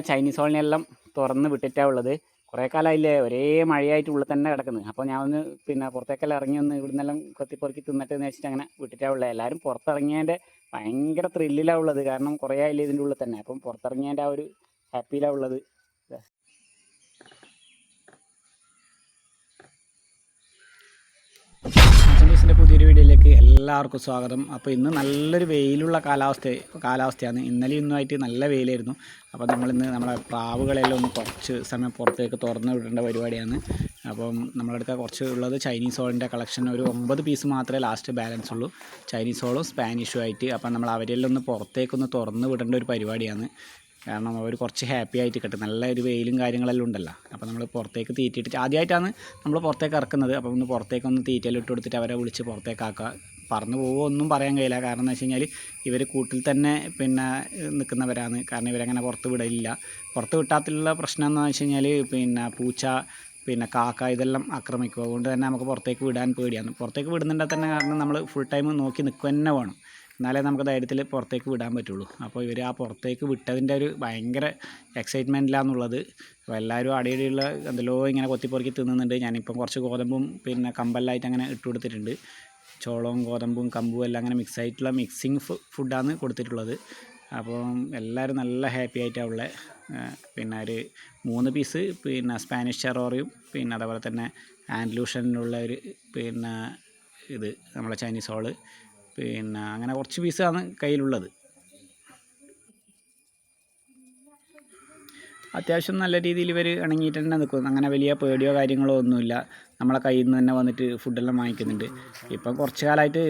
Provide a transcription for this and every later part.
Chinese കോളനിയെല്ലാം തുറന്ന് വിട്ടിട്ടാണ് ഉള്ളത്. കുറേ കാലമായില്ലേ ഒരേ മഴയായിട്ട് ഉള്ളിൽ തന്നെ കിടക്കുന്നത്. അപ്പോൾ ഞാൻ ഒന്ന് പുറത്തേക്കെല്ലാം ഇറങ്ങി ഒന്ന് ഇവിടുന്നെല്ലാം കൊത്തിപ്പൊറുക്കി തിന്നിട്ട് എന്ന് വെച്ചിട്ട് അങ്ങനെ വിട്ടിട്ടാണ് ഉള്ളത്. എല്ലാവരും പുറത്തിറങ്ങിയതിൻ്റെ ഭയങ്കര ത്രില്ലിലാണ് ഉള്ളത്. കാരണം കുറേ ആയില്ലേ ഇതിൻ്റെ ഉള്ളിൽ തന്നെ. അപ്പം പുറത്തിറങ്ങിയതിൻ്റെ ആ ഒരു ഹാപ്പിയിലാണ് ഉള്ളത്. ന്റെ പുതിയൊരു വീഡിയോയിലേക്ക് എല്ലാവർക്കും സ്വാഗതം. അപ്പോൾ ഇന്ന് നല്ലൊരു വെയിലുള്ള കാലാവസ്ഥയാണ്. ഇന്നലെ ഇന്നുമായിട്ട് നല്ല വെയിലായിരുന്നു. അപ്പോൾ നമ്മളിന്ന് നമ്മളെ പ്രാവുകളെല്ലാം ഒന്ന് കുറച്ച് സമയം പുറത്തേക്ക് തുറന്ന് വിടേണ്ട പരിപാടിയാണ്. അപ്പം നമ്മളടുത്ത് കുറച്ച് ഉള്ളത് ചൈനീസ് ഹോളിൻ്റെ കളക്ഷൻ ഒരു 9 പീസ് മാത്രമേ ലാസ്റ്റ് ബാലൻസ് ഉള്ളൂ. ചൈനീസ് ഹോളും സ്പാനിഷും ആയിട്ട്. അപ്പം നമ്മൾ അവരെല്ലാം ഒന്ന് പുറത്തേക്കൊന്ന് തുറന്ന് വിടേണ്ട ഒരു പരിപാടിയാണ്. കാരണം അവർ കുറച്ച് ഹാപ്പി ആയിട്ട് കിട്ടും. നല്ല ഒരു വെയിലും കാര്യങ്ങളെല്ലാം ഉണ്ടല്ലോ. അപ്പോൾ നമ്മൾ പുറത്തേക്ക് തീറ്റിയിട്ട് ആദ്യമായിട്ടാണ് നമ്മൾ പുറത്തേക്ക് ഇറക്കുന്നത്. അപ്പോൾ ഒന്ന് പുറത്തേക്കൊന്ന് തീറ്റയിൽ ഇട്ട് കൊടുത്തിട്ട് അവരെ വിളിച്ച് പുറത്തേക്കാക്കുക. പറന്ന് പോകുമോ ഒന്നും പറയാൻ കഴിയില്ല. കാരണം എന്ന് വെച്ച് കഴിഞ്ഞാൽ ഇവർ കൂട്ടിൽ തന്നെ നിൽക്കുന്നവരാണ്. കാരണം ഇവരങ്ങനെ പുറത്ത് വിടില്ല. പുറത്ത് വിട്ടാത്തുള്ള പ്രശ്നം എന്ന് വെച്ച് കഴിഞ്ഞാൽ പൂച്ച കാക്ക ഇതെല്ലാം ആക്രമിക്കും. അതുകൊണ്ട് തന്നെ നമുക്ക് പുറത്തേക്ക് വിടാൻ പേടിയാണ്. പുറത്തേക്ക് വിടുന്നുണ്ടെങ്കിൽ തന്നെ കാരണം നമ്മൾ ഫുൾ ടൈം നോക്കി നിൽക്കുക തന്നെ വേണം. എന്നാലേ നമുക്ക് ധൈര്യത്തിൽ പുറത്തേക്ക് വിടാൻ പറ്റുള്ളൂ. അപ്പോൾ ഇവർ ആ പുറത്തേക്ക് വിട്ടതിൻ്റെ ഒരു ഭയങ്കര എക്സൈറ്റ്മെൻറ്റിലാണെന്നുള്ളത്. അപ്പോൾ എല്ലാവരും അടിയിലുള്ള എന്തെല്ലോ ഇങ്ങനെ കൊത്തിപ്പൊറുക്കി തിന്നുന്നുണ്ട്. ഞാനിപ്പം കുറച്ച് ഗോതമ്പും കമ്പെല്ലായിട്ട് അങ്ങനെ ഇട്ട് കൊടുത്തിട്ടുണ്ട്. ചോളവും ഗോതമ്പും കമ്പും എല്ലാം അങ്ങനെ മിക്സ് ആയിട്ടുള്ള മിക്സിങ് ഫുഡാണ് കൊടുത്തിട്ടുള്ളത്. അപ്പോൾ എല്ലാവരും നല്ല ഹാപ്പി ആയിട്ടാണ് ഉള്ളത്. ഒരു 3 പീസ് സ്പാനിഷ് ടെറോറിയും അതേപോലെ തന്നെ ആൻഡ്ലൂഷനുള്ള ഒരു ഇത് നമ്മളെ ചൈനീസ് ഹോള് അങ്ങനെ കുറച്ച് പീസാണ് കയ്യിലുള്ളത്. അത്യാവശ്യം നല്ല രീതിയിൽ ഇവർ ഇണങ്ങിയിട്ട് തന്നെ നിൽക്കും. അങ്ങനെ വലിയ പേടിയോ കാര്യങ്ങളോ ഒന്നുമില്ല. നമ്മളെ കയ്യിൽ നിന്ന് തന്നെ വന്നിട്ട് ഫുഡെല്ലാം വാങ്ങിക്കുന്നുണ്ട്. ഇപ്പം കുറച്ച് കാലമായിട്ട്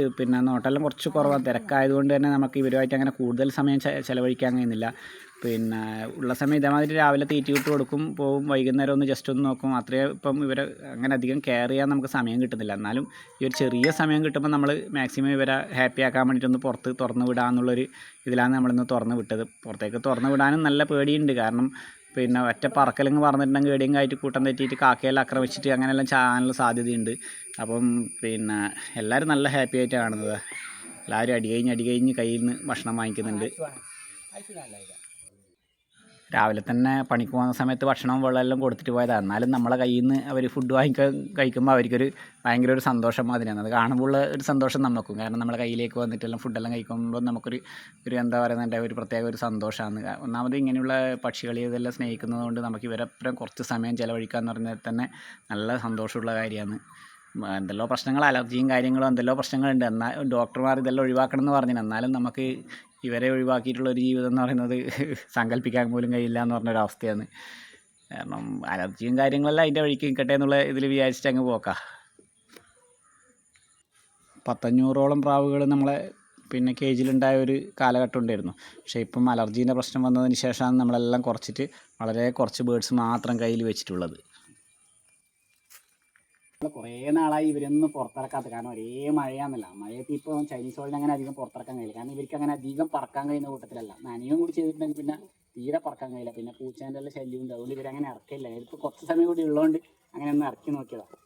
നോട്ടെല്ലാം കുറച്ച് കുറവാണ്. തിരക്കായതുകൊണ്ട് തന്നെ നമുക്ക് ഇവരുമായിട്ട് അങ്ങനെ കൂടുതൽ സമയം ചിലവഴിക്കാൻ കഴിയുന്നില്ല. ഉള്ള സമയം ഇതേമാതിരി രാവിലെ തീറ്റി വിട്ട് കൊടുക്കും, പോവും. വൈകുന്നേരം ഒന്ന് ജസ്റ്റ് ഒന്ന് നോക്കും. അത്രയും ഇപ്പം ഇവരെ അങ്ങനെ അധികം കെയർ ചെയ്യാൻ നമുക്ക് സമയം കിട്ടുന്നില്ല. എന്നാലും ഈ ഒരു ചെറിയ സമയം കിട്ടുമ്പോൾ നമ്മൾ മാക്സിമം ഇവരെ ഹാപ്പി ആക്കാൻ വേണ്ടിയിട്ടൊന്ന് പുറത്ത് തുറന്ന് വിടാമെന്നുള്ളൊരു ഇതിലാണ് നമ്മളിന്ന് തുറന്ന് വിട്ടത്. പുറത്തേക്ക് തുറന്ന് വിടാനും നല്ല പേടിയുണ്ട്. കാരണം ഒറ്റ പറക്കലങ്ങ് പറഞ്ഞിട്ടുണ്ടെങ്കിൽ എവിടെയും ആയിട്ട് കൂട്ടം തെറ്റിയിട്ട് കാക്കയെല്ലാം ആക്രമിച്ചിട്ട് അങ്ങനെയെല്ലാം ചാകാനുള്ള സാധ്യതയുണ്ട്. അപ്പം എല്ലാവരും നല്ല ഹാപ്പി ആയിട്ടാണ് കാണുന്നത്. എല്ലാവരും അടി കഴിഞ്ഞ് കയ്യിൽ നിന്ന് ഭക്ഷണം വാങ്ങിക്കുന്നുണ്ട്. രാവിലെ തന്നെ പണിക്ക് പോകുന്ന സമയത്ത് ഭക്ഷണവും വെള്ളമെല്ലാം കൊടുത്തിട്ട് പോയതാണ്. എന്നാലും നമ്മളെ കയ്യിൽ നിന്ന് അവർ ഫുഡ് കഴിക്കുമ്പോൾ അവർക്കൊരു ഭയങ്കര ഒരു സന്തോഷം അതിനാണ്. അത് കാണുമ്പോൾ ഉള്ള ഒരു സന്തോഷം നമുക്കും. കാരണം നമ്മളെ കയ്യിലേക്ക് വന്നിട്ടെല്ലാം ഫുഡെല്ലാം കഴിക്കുമ്പോൾ നമുക്കൊരു എന്താ പറയുന്നത് ഒരു പ്രത്യേക ഒരു സന്തോഷമാണ്. ഒന്നാമത് ഇങ്ങനെയുള്ള പക്ഷികളെ ഇതെല്ലാം സ്നേഹിക്കുന്നതുകൊണ്ട് നമുക്ക് ഇവരെപ്പുറം കുറച്ച് സമയം ചിലവഴിക്കുക എന്ന് പറഞ്ഞാൽ തന്നെ നല്ല സന്തോഷമുള്ള കാര്യമാണ്. എന്തെല്ലോ പ്രശ്നങ്ങൾ, അലർജിയും കാര്യങ്ങളും എന്തെല്ലോ പ്രശ്നങ്ങളുണ്ട്. എന്നാൽ ഡോക്ടർമാർ ഇതെല്ലാം ഒഴിവാക്കണം എന്ന് പറഞ്ഞു. എന്നാലും നമുക്ക് ഇവരെ ഒഴിവാക്കിയിട്ടുള്ളൊരു ജീവിതം എന്ന് പറയുന്നത് സങ്കല്പിക്കാൻ പോലും കഴിയില്ല എന്ന് പറഞ്ഞൊരവസ്ഥയാണ്. കാരണം അലർജിയും കാര്യങ്ങളെല്ലാം അതിൻ്റെ വഴിക്ക് നിൽക്കട്ടെ എന്നുള്ള ഇതിൽ വിചാരിച്ചിട്ട് അങ്ങ് പോക്കാം. 500ഓളം പ്രാവുകൾ നമ്മളെ കേജിലുണ്ടായ ഒരു കാലഘട്ടം ഉണ്ടായിരുന്നു. പക്ഷേ ഇപ്പം അലർജീൻ്റെ പ്രശ്നം വന്നതിന് ശേഷമാണ് നമ്മളെല്ലാം കുറച്ചിട്ട് വളരെ കുറച്ച് ബേഡ്സ് മാത്രം കയ്യിൽ വെച്ചിട്ടുള്ളത്. കുറേ നാളായി ഇവരൊന്നും പുറത്തിറക്കാത്ത. കാരണം ഒരേ മഴയാണെന്നല്ല. മഴയത്ത് ഇപ്പോൾ ചൈനീസ് ഹോളിന് അങ്ങനെ അധികം പുറത്തിറക്കാൻ കഴിയില്ല. കാരണം ഇവർക്ക് അങ്ങനെ അധികം പറക്കാൻ കഴിയുന്ന കൂട്ടത്തിലല്ല. നനയും കൂടി ചെയ്തിട്ടുണ്ടെങ്കിൽ തീരെ പറക്കാൻ കഴിയില്ല. പൂച്ചേൻ്റെ എല്ലാം ശല്യം ഉണ്ട്. അതുകൊണ്ട് ഇവരങ്ങനെ ഇറക്കില്ല. ഇവർക്ക് കുറച്ച് സമയം കൂടി ഉള്ളതുകൊണ്ട് അങ്ങനെ ഒന്ന് ഇറക്കി നോക്കിയതാണ്.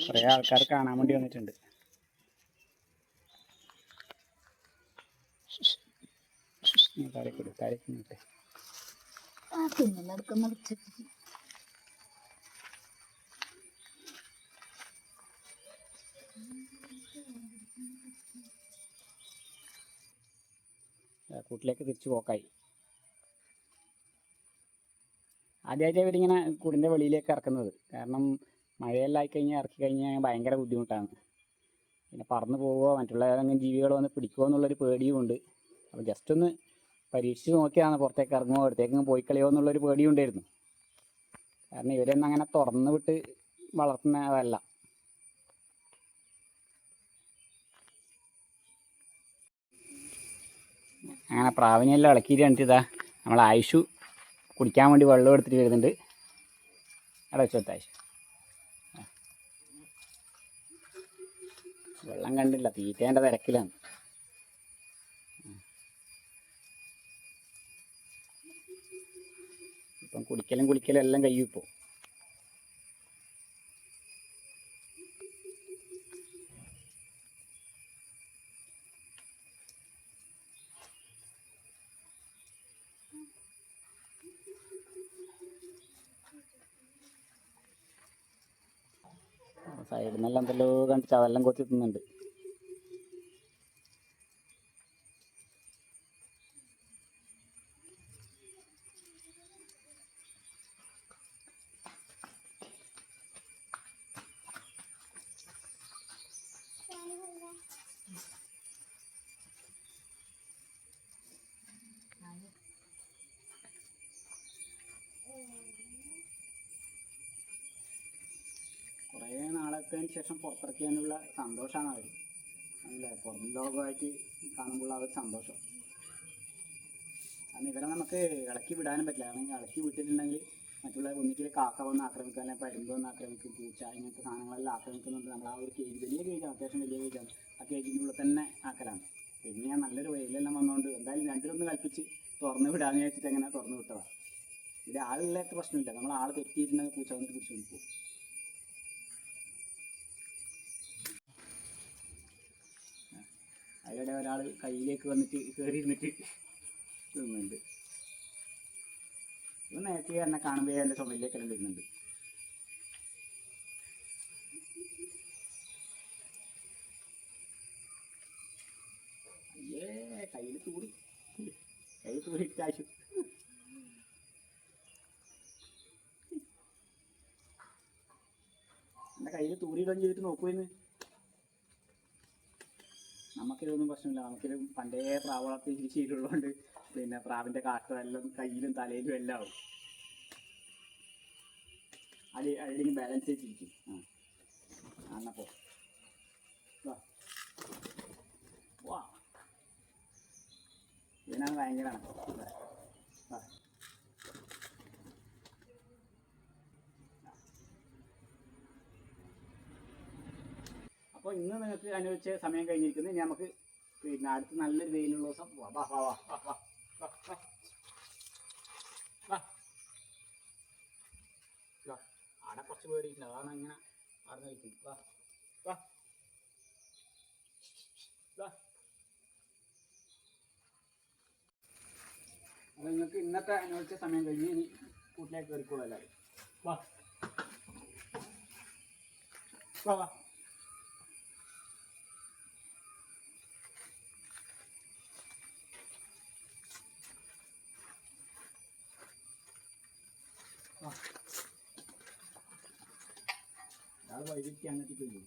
കുറേ ആൾക്കാർ കാണാൻ വേണ്ടി വന്നിട്ടുണ്ട്. കൂട്ടിലേക്ക് തിരിച്ചു പോക്കായി. ആദ്യമായിട്ട് ഇവരിങ്ങനെ കൂടിൻ്റെ വെളിയിലേക്ക് ഇറക്കുന്നത്. കാരണം മഴയെല്ലാം ആയിക്കഴിഞ്ഞാൽ ഇറക്കി കഴിഞ്ഞാൽ ഭയങ്കര ബുദ്ധിമുട്ടാണ്. പറന്ന് പോവുകയോ മറ്റുള്ള ഏതെങ്കിലും ജീവികൾ വന്ന് പിടിക്കുമോ എന്നുള്ളൊരു പേടിയുമുണ്ട്. അപ്പോൾ ജസ്റ്റ് ഒന്ന് പരീക്ഷിച്ച് നോക്കിയാണ് പുറത്തേക്ക് ഇറങ്ങുമോ അടുത്തേക്ക് പോയി കളയോ എന്നുള്ളൊരു പേടിയുണ്ടായിരുന്നു. കാരണം ഇവരൊന്നും അങ്ങനെ തുറന്ന് വിട്ട് വളർത്തുന്നതല്ല. അങ്ങനെ പ്രാവിനെല്ലാം ഇളക്കിയിട്ട് കണ്ടിട്ടാ നമ്മൾ ആയുഷു കുടിക്കാൻ വേണ്ടി വെള്ളം എടുത്തിട്ട് വരുന്നുണ്ട്. അവിടെ വെച്ചോട്ടെ ആയുഷു. വെള്ളം കണ്ടില്ല, തീറ്റേൻ്റെ തിരക്കിലാണ്. ഇപ്പം കുടിക്കലും എല്ലാം കഴിയും ഇപ്പോൾ. സൈഡിൽ നിന്നെല്ലാം എന്തെല്ലോ കണ്ട് ചവെല്ലാം കൊത്തി തിന്നുന്നുണ്ട്. കുറേ നാളത്തിന് ശേഷം പുറത്തിറക്കിയതിനുള്ള സന്തോഷമാണ് അവർ. അല്ലേ, പുറം ലോകമായിട്ട് കാണുമ്പോൾ ആ ഒരു സന്തോഷം. കാരണം ഇവരെ നമുക്ക് ഇളക്കി വിടാനും പറ്റില്ല. കാരണം ഇളക്കി വിട്ടിട്ടുണ്ടെങ്കിൽ മറ്റുള്ള ഒന്നിക്കിൽ കാക്ക വന്ന് ആക്രമിക്കുക, അല്ലെങ്കിൽ പരുന്ത് വന്ന് ആക്രമിക്കും, പൂച്ച, ഇങ്ങനത്തെ സാധനങ്ങളെല്ലാം ആക്രമിക്കുന്നുണ്ട്. നമ്മൾ ആ ഒരു കേജ്, വലിയ കേജാണ്, അത്യാവശ്യം വലിയ കേജാണ്, ആ കേജിൻ്റെ ഉള്ളിൽ തന്നെ ആക്കലാണ്. പിന്നെ ഞാൻ നല്ലൊരു വെയിലെല്ലാം വന്നുകൊണ്ട് എന്തായാലും രണ്ടിലൊന്ന് കൽപ്പിച്ച് തുറന്ന് വിടാമെന്ന് വെച്ചിട്ട് അങ്ങനെ തുറന്ന് വിട്ടതാണ്. ഇത് ആളില്ലാത്ത പ്രശ്നമില്ല, നമ്മൾ ആൾ തെറ്റിയിട്ടുണ്ടെങ്കിൽ പൂച്ച വന്നിട്ട് പിടിച്ചു കൊടുക്കും. അതിലൂടെ ഒരാൾ കയ്യിലേക്ക് വന്നിട്ട് കയറി ഇരുന്നിട്ട് തിന്നുന്നുണ്ട്. ഇത് നേരത്തെ എന്നെ കാണുമ്പോൾ എൻ്റെ ചുമലിലേക്കെല്ലാം വരുന്നുണ്ട്. അയ്യേ, കയ്യിൽ തൂറി ഇട്ടാശു. എൻ്റെ കയ്യിൽ തൂറിയിടുകയും ചെയ്തിട്ട് നോക്കുമെന്ന്. നമുക്കിതൊന്നും പ്രശ്നമില്ല, നമുക്കിത് പണ്ടേ പ്രാവ് വളർത്തി ശീലമുള്ളതുകൊണ്ട് പിന്നെ പ്രാവിൻ്റെ കാഷ്ടമെല്ലാം കയ്യിലും തലയിലും എല്ലാം ആവും. അതിലേക്ക് ബാലൻസ് ചെയ്തിരിക്കും. എന്നപ്പോ വാ, ഇതിനാണ് ഭയങ്കരമാണ്. അപ്പോൾ ഇന്ന് നിങ്ങൾക്ക് അനുവദിച്ച സമയം കഴിഞ്ഞിരിക്കുന്നത്. ഇനി നമുക്ക് പിന്നെ അടുത്ത് നല്ലൊരു വെയിലുള്ള ദിവസം വാ വാ വാ വാ വാ വാ വാ. ആടെ കുറച്ച് പേടിയിട്ടുണ്ട്, അതാണ് അങ്ങനെ അവിടെ നിൽക്കും. വാ വാ വാ. അപ്പോൾ നിങ്ങൾക്ക് ഇന്നത്തെ അനുവദിച്ച സമയം കഴിഞ്ഞ് ഇനി കൂട്ടിലേക്ക് കയറിക്കോളൂ എല്ലാവരും. വാ വാ വാ. ഒരാൾ വൈകിട്ട് അങ്ങോട്ട് പോയി.